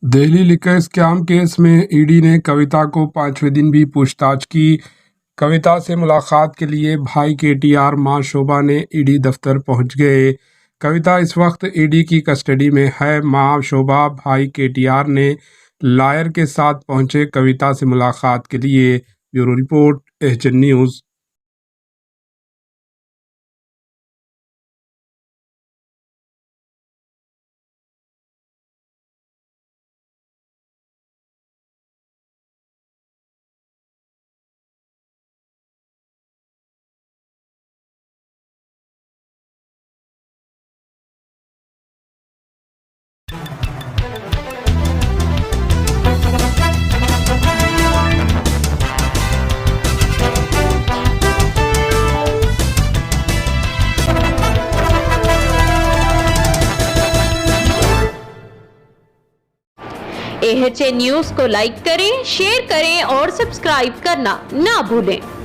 Delhi liquor scam case में ED ने कविता को 5वें दिन भी पूछताछ की। कविता से मुलाकात के लिए भाई केटीआर मां शोभा ने ईडी दफ्तर पहुंच गए। कविता इस वक्त ईडी की कस्टडी में है। मां शोभा भाई केटीआर ने लॉयर के साथ पहुंचे कविता से मुलाकात के लिए। Bureau report, HN news. HN news को लाइक करें, शेयर करें और सब्सक्राइब करना ना भूलें।